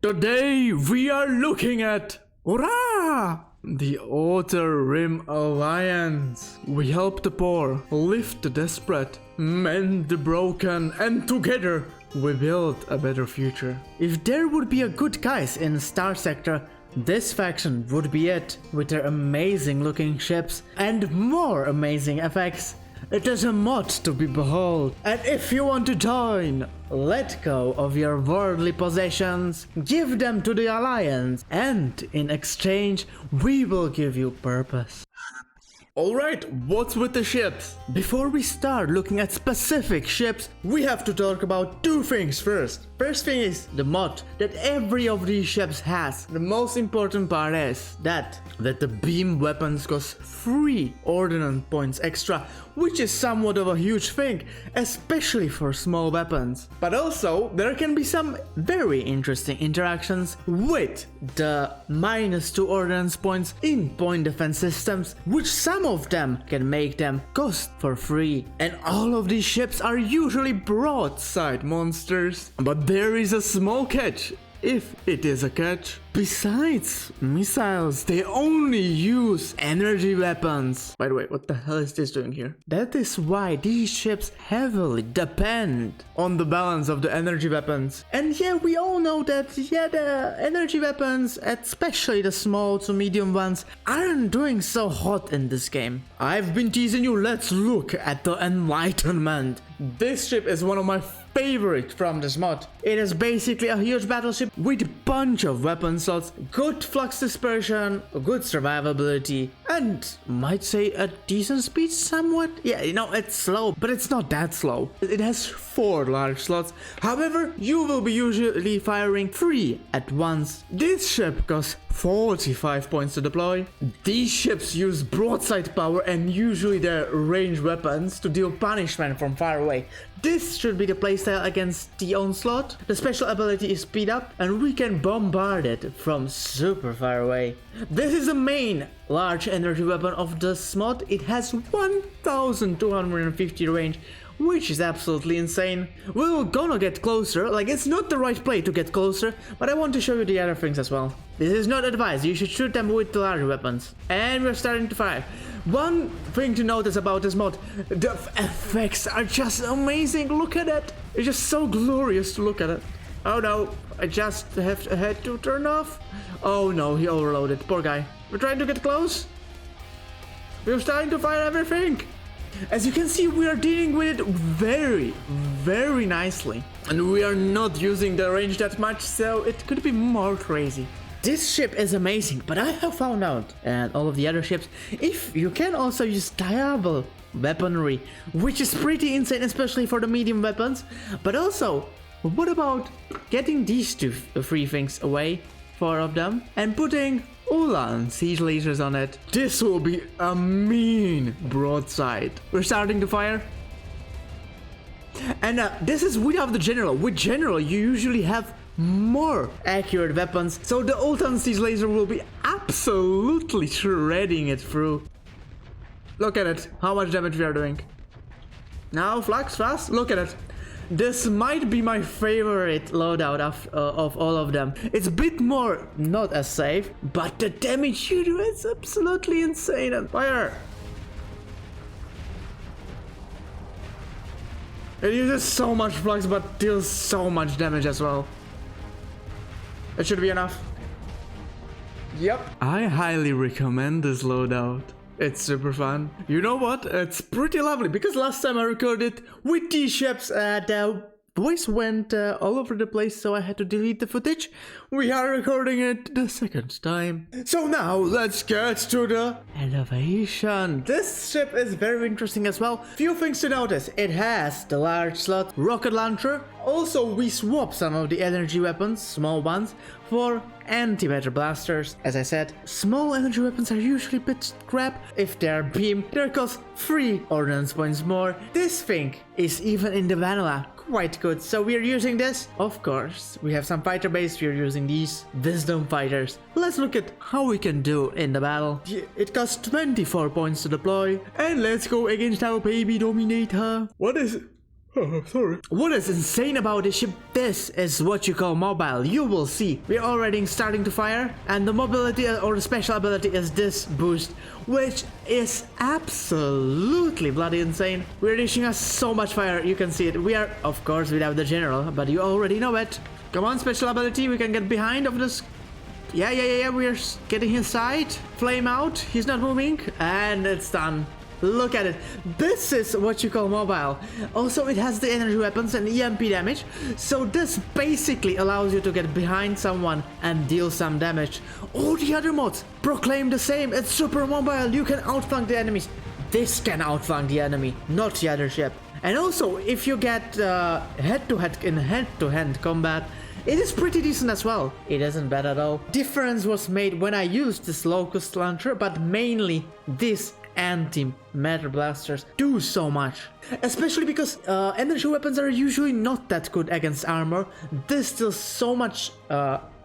Today we are looking at o.r.a! The Outer Rim Alliance. We help the poor, lift the desperate, mend the broken, and together we build a better future. If there would be a good guys in StarSector, this faction would be it, with their amazing looking ships and more amazing effects. It is a mod to be behold, and if you want to join, let go of your worldly possessions, give them to the Alliance, and in exchange, we will give you purpose. Alright, what's with the ships? Before we start looking at specific ships, we have to talk about two things first. First thing is the mod that every of these ships has. The most important part is that the beam weapons cost 3 ordnance points extra, which is somewhat of a huge thing, especially for small weapons. But also, there can be some very interesting interactions with the -2 ordnance points in point defense systems, which some of them can make them cost for free. And all of these ships are usually broadside monsters. But there is a small catch, if it is a catch. Besides missiles, they only use energy weapons. By the way, what the hell is this doing here? That is why these ships heavily depend on the balance of the energy weapons. And yeah, we all know that, the energy weapons, especially the small to medium ones, aren't doing so hot in this game. I've been teasing you, let's look at the enlightenment. This ship is one of my favorite from this mod. It is basically a huge battleship with a bunch of weapon slots, good flux dispersion, good survivability, and might say a decent speed somewhat. Yeah, it's slow, but it's not that slow. It has 4 large slots. However, you will be usually firing 3 at once. This ship costs 45 points to deploy. These ships use broadside power and usually their ranged weapons to deal punishment from far away. This should be the playstyle against the onslaught. The special ability is speed up and we can bombard it from super far away. This is the main large energy weapon of this mod. It has 1250 range, which is absolutely insane. We're gonna get closer, it's not the right play to get closer, but I want to show you the other things as well. This is not advice, you should shoot them with the larger weapons. And we're starting to fire. One thing to notice about this mod, the effects are just amazing, look at it. It's just so glorious to look at it. Oh no, I just had to turn off. Oh no, he overloaded, poor guy. We're trying to get close. We're starting to fire everything. As you can see, we are dealing with it very nicely. And we are not using the range that much, so it could be more crazy. This ship is amazing, but I have found out, and all of the other ships, if you can also use Diable weaponry, which is pretty insane, especially for the medium weapons. But also, what about getting these 3 things away, 4 of them, and putting Ulan siege lasers on it? This will be a mean broadside. We're starting to fire. And this is without the general. With general, you usually have more accurate weapons, so the Ulan siege laser will be absolutely shredding it through. Look at it, how much damage we are doing. Now, flux fast, look at it. This might be my favorite loadout of all of them. It's a bit more not as safe, but the damage you do is absolutely insane. And fire! It uses so much flux but deals so much damage as well. It should be enough. Yep. I highly recommend this loadout. It's super fun. You know what? It's pretty lovely because last time I recorded with these ships, the voice went all over the place, so I had to delete the footage. We are recording it the second time. So now let's get to the elevation. This ship is very interesting as well. Few things to notice. It has the large slot rocket launcher. Also, we swap some of the energy weapons, small ones, for anti-matter blasters. As I said, small energy weapons are usually a bit crap. If they are beam, they cost 3 ordnance points more. This thing is even in the vanilla quite good, so we are using this. Of course, we have some fighter base, we are using these wisdom fighters. Let's look at how we can do in the battle. It costs 24 points to deploy, and let's go against our baby dominator. What is it? Oh, sorry. What is insane about this ship? This is what you call mobile. You will see. We're already starting to fire, and the mobility or the special ability is this boost, which is absolutely bloody insane. We're dishing us so much fire. You can see it. We are, of course, without the general, but you already know it. Come on, special ability. We can get behind of this. Yeah. We're getting his side. Flame out. He's not moving, and it's done. Look at it. This is what you call mobile. Also, it has the energy weapons and EMP damage. So this basically allows you to get behind someone and deal some damage. All the other mods proclaim the same. It's super mobile. You can outflank the enemies. This can outflank the enemy, not the other ship. And also, if you get head-to-hand combat, it is pretty decent as well. It isn't bad at all. Difference was made when I used this locust launcher, but mainly this anti-matter blasters do so much, especially because energy weapons are usually not that good against armor. This deals so much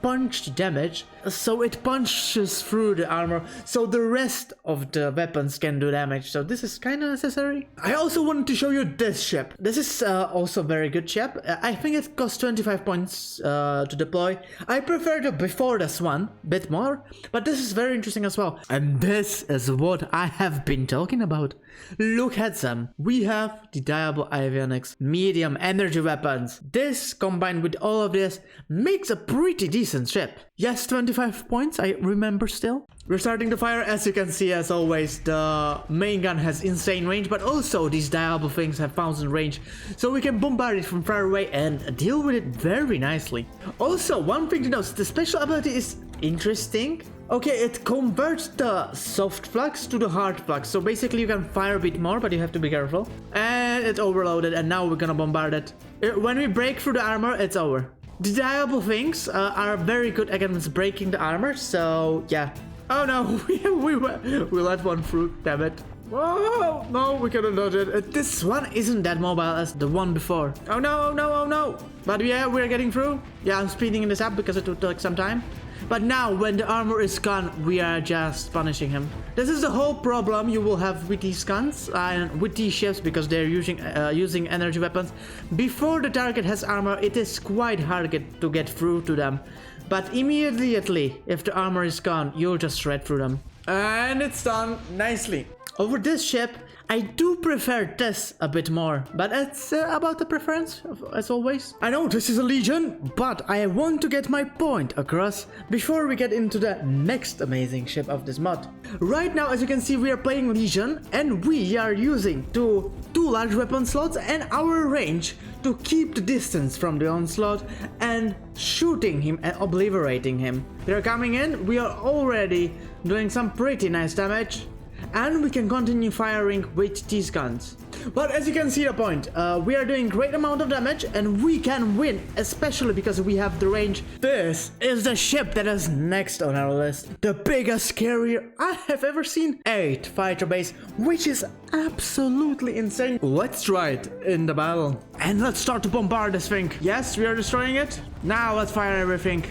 punch damage, so it punches through the armor, so the rest of the weapons can do damage. So this is kind of necessary. I also wanted to show you this ship. This is also a very good ship. I think it costs 25 points to deploy. I prefer the before this one bit more, but this is very interesting as well. And this is what I have been talking about. Look at them. We have the Diable Avionics medium energy weapons. This combined with all of this makes a pretty decent ship. Yes, 25 points, I remember still. We're starting to fire. As you can see, as always, the main gun has insane range, but also these Diable things have 1000 range, so we can bombard it from far away and deal with it very nicely. Also, one thing to note, the special ability is interesting. Okay, it converts the soft flux to the hard flux, so basically you can fire a bit more, but you have to be careful. And it's overloaded, and now we're gonna bombard it. When we break through the armor, it's over. The Diable things are very good against breaking the armor, so yeah. Oh no, we let one through, damn it. Oh no, we cannot dodge it. This one isn't that mobile as the one before. Oh no. But yeah, we're getting through. Yeah, I'm speeding this up because it would take some time. But now, when the armor is gone, we are just punishing him. This is the whole problem you will have with these guns and with these ships, because they're using energy weapons. Before the target has armor, it is quite hard to get through to them. But immediately, if the armor is gone, you'll just shred through them. And it's done nicely. Over this ship, I do prefer this a bit more, but it's about the preference, as always. I know this is a Legion, but I want to get my point across before we get into the next amazing ship of this mod. Right now, as you can see, we are playing Legion, and we are using two large weapon slots and our range to keep the distance from the onslaught and shooting him and obliterating him. They're coming in, we are already doing some pretty nice damage. And we can continue firing with these guns. But as you can see the point, we are doing great amount of damage and we can win, especially because we have the range. This is the ship that is next on our list. The biggest carrier I have ever seen. 8 fighter base, which is absolutely insane. Let's try it in the battle. And let's start to bombard this thing. Yes, we are destroying it. Now let's fire everything.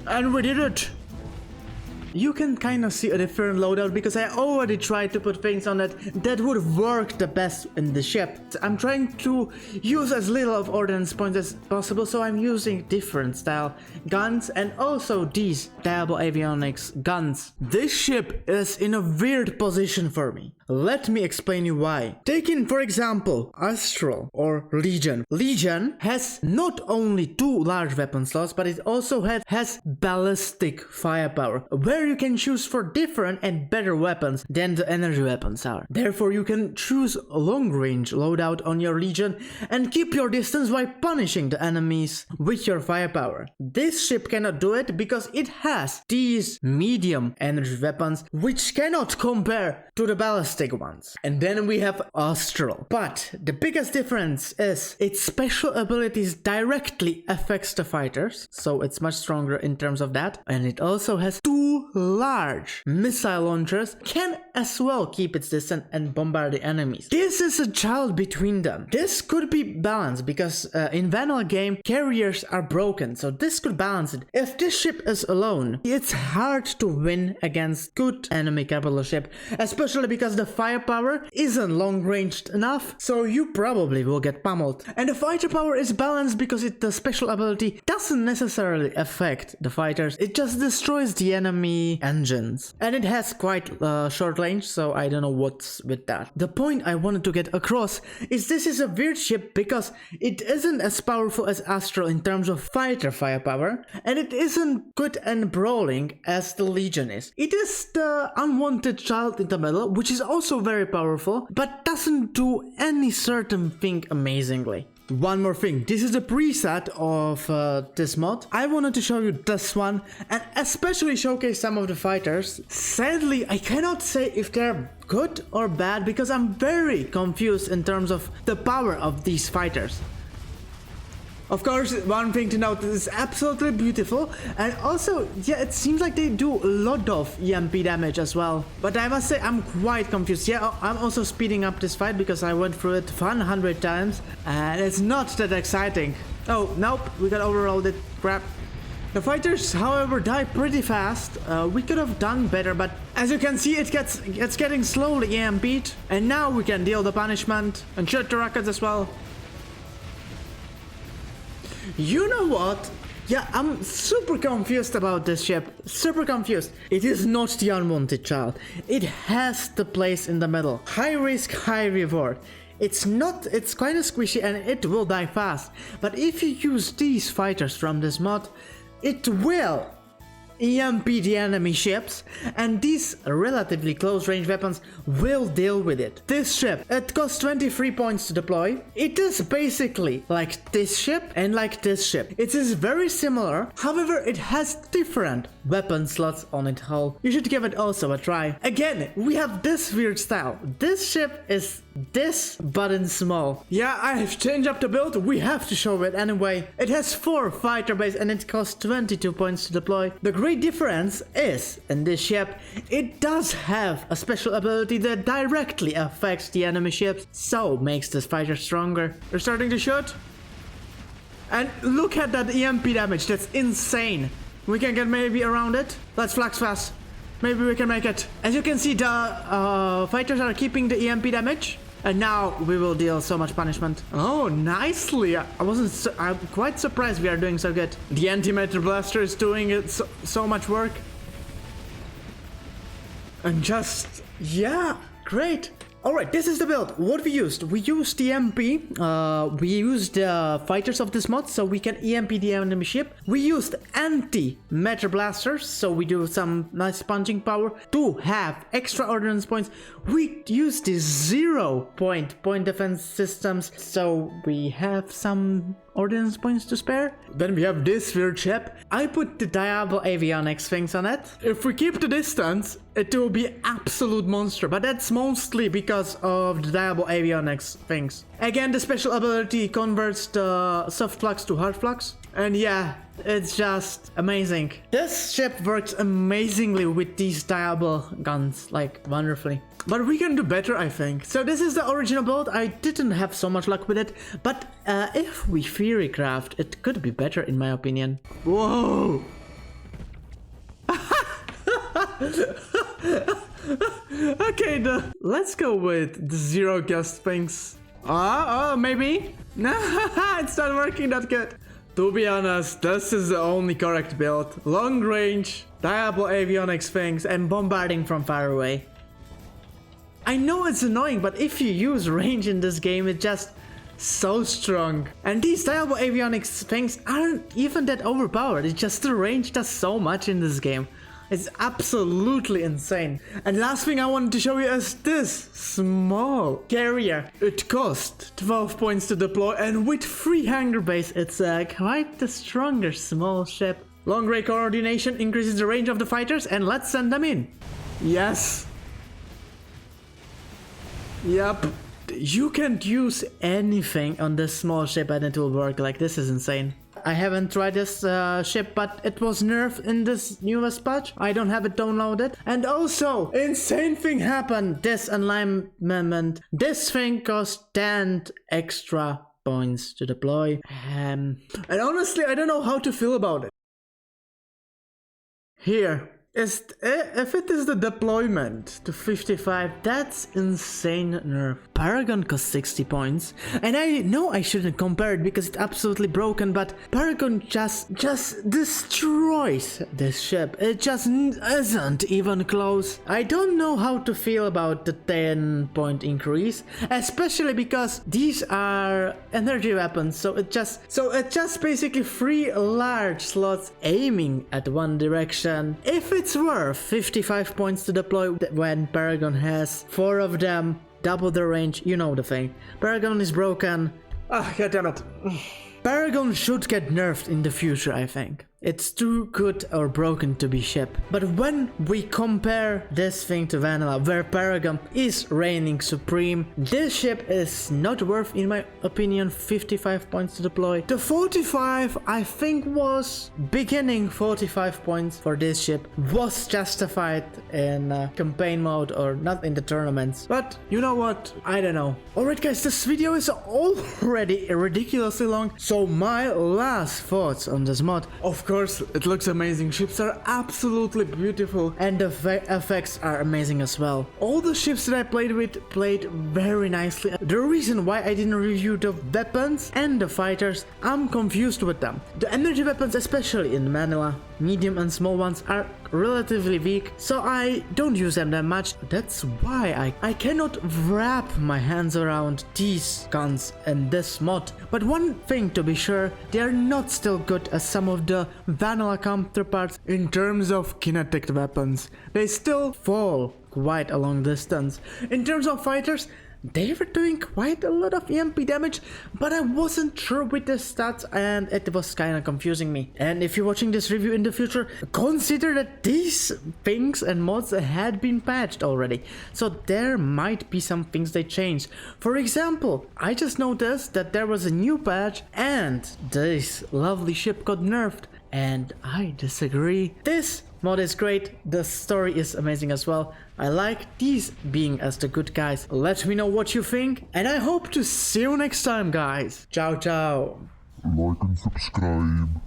And we did it! You can kind of see a different loadout because I already tried to put things on it that would work the best in the ship. I'm trying to use as little of ordnance points as possible, so I'm using different style guns and also these Diable Avionics guns. This ship is in a weird position for me. Let me explain you why. Taking for example Astral or Legion. Legion has not only 2 large weapon slots, but it also has ballistic firepower, where you can choose for different and better weapons than the energy weapons are. Therefore you can choose a long range loadout on your Legion and keep your distance while punishing the enemies with your firepower. This ship cannot do it because it has these medium energy weapons which cannot compare to the ballistic ones. And then we have Astral. But the biggest difference is its special abilities directly affects the fighters, so it's much stronger in terms of that. And it also has 2 large missile launchers can as well keep its distance and bombard the enemies. This is a child between them. This could be balanced because in vanilla game carriers are broken, so this could balance it. If this ship is alone, it's hard to win against good enemy capital ship, especially because the firepower isn't long ranged enough, so you probably will get pummeled. And the fighter power is balanced because the special ability doesn't necessarily affect the fighters, it just destroys the enemy engines. And it has quite short range, so I don't know what's with that. The point I wanted to get across is this is a weird ship because it isn't as powerful as Astral in terms of fighter firepower, and it isn't good and brawling as the Legion is. It is the unwanted child in the middle, which is also very powerful, but doesn't do any certain thing amazingly. One more thing, this is the preset of this mod. I wanted to show you this one and especially showcase some of the fighters. Sadly, I cannot say if they're good or bad because I'm very confused in terms of the power of these fighters. Of course, one thing to note, this is absolutely beautiful, and also, yeah, it seems like they do a lot of EMP damage as well. But I must say, I'm quite confused. Yeah, I'm also speeding up this fight because I went through it 100 times, and it's not that exciting. Oh, nope, we got overloaded. Crap. The fighters, however, die pretty fast. We could have done better, but as you can see, it's getting slowly EMP'd, and now we can deal the punishment and shoot the rockets as well. You know what? Yeah, I'm super confused about this ship. Super confused. It is not the unwanted child. It has the place in the middle. High risk, high reward. It's kind of squishy and it will die fast. But if you use these fighters from this mod, it will EMP the enemy ships, and these relatively close range weapons will deal with it. This ship, it costs 23 points to deploy. It is basically like this ship and like this ship. It is very similar, however it has different weapon slots on its hull. You should give it also a try. Again, we have this weird style. This ship is this but in small. Yeah, I have changed up the build, we have to show it anyway. It has 4 fighter bays and it costs 22 points to deploy. The great difference is, in this ship, it does have a special ability that directly affects the enemy ships, so makes this fighter stronger. They're starting to shoot. And look at that EMP damage, that's insane. We can get maybe around it. Let's flex fast. Maybe we can make it. As you can see, the fighters are keeping the EMP damage. And now we will deal so much punishment. Oh, nicely. I'm quite surprised we are doing so good. The antimatter blaster is doing it so much work. And just, yeah, great. Alright, this is the build. What we used? We used the EMP. We used the fighters of this mod, so we can EMP the enemy ship. We used anti-matter blasters, so we do some nice punching power to have extra ordnance points. We used the 0 point defense systems, so we have some ordnance points to spare. Then we have this weird ship. I put the Diable Avionics things on it. If we keep the distance, it will be absolute monster, but that's mostly because of the Diable Avionics things. Again, the special ability converts the soft flux to hard flux. And yeah, it's just amazing. This ship works amazingly with these Diable guns, like wonderfully. But we can do better, I think. So this is the original build. I didn't have so much luck with it, but if we theory craft, it could be better in my opinion. Whoa! Okay, let's go with the 0 gust things. Maybe? No, it's not working that good. To be honest, this is the only correct build. Long range, Diable Avionics things, and bombarding from far away. I know it's annoying, but if you use range in this game, it's just so strong. And these Diable Avionics things aren't even that overpowered. It's just the range does so much in this game. It's absolutely insane. And last thing I wanted to show you is this small carrier. It costs 12 points to deploy, and with 3 hangar bays, it's quite the stronger small ship. Long range coordination increases the range of the fighters, and let's send them in. Yes. Yep. You can't use anything on this small ship and it will work. Like, this is insane. I haven't tried this ship, but it was nerfed in this newest patch. I don't have it downloaded. And also, insane thing happened. This enlightenment, this thing cost 10 extra points to deploy. And honestly, I don't know how to feel about it. Here. If it is the deployment to 55, that's insane nerf. Paragon costs 60 points, and I know I shouldn't compare it because it's absolutely broken, but Paragon just destroys this ship. It just isn't even close. I don't know how to feel about the 10-point increase, especially because these are energy weapons, so it just basically 3 large slots aiming at one direction. If it's worth 55 points to deploy when Paragon has 4 of them, double the range, you know the thing. Paragon is broken. Ah, goddammit. Paragon should get nerfed in the future, I think. It's too good or broken to be ship. But when we compare this thing to Vanilla, where Paragon is reigning supreme, this ship is not worth, in my opinion, 55 points to deploy. The 45, I think, was beginning 45 points for this ship was justified in campaign mode or not in the tournaments. But you know what? I don't know. Alright guys, this video is already ridiculously long, so my last thoughts on this mod. Of course, it looks amazing. Ships are absolutely beautiful and the effects are amazing as well. All the ships that I played with played very nicely. The reason why I didn't review the weapons and the fighters, I'm confused with them. The energy weapons, especially in Manila, medium and small ones, are relatively weak, so I don't use them that much. That's why I cannot wrap my hands around these guns in this mod. But one thing to be sure, they are not still good as some of the vanilla counterparts in terms of kinetic weapons. They still fall quite a long distance. In terms of fighters, they were doing quite a lot of EMP damage, but I wasn't sure with the stats and it was kinda confusing me. And if you're watching this review in the future, consider that these things and mods had been patched already. So there might be some things they changed. For example, I just noticed that there was a new patch and this lovely ship got nerfed. And I disagree. This mod is great, the story is amazing as well. I like these being as the good guys. Let me know what you think, and I hope to see you next time, guys. Ciao, ciao. Like and subscribe.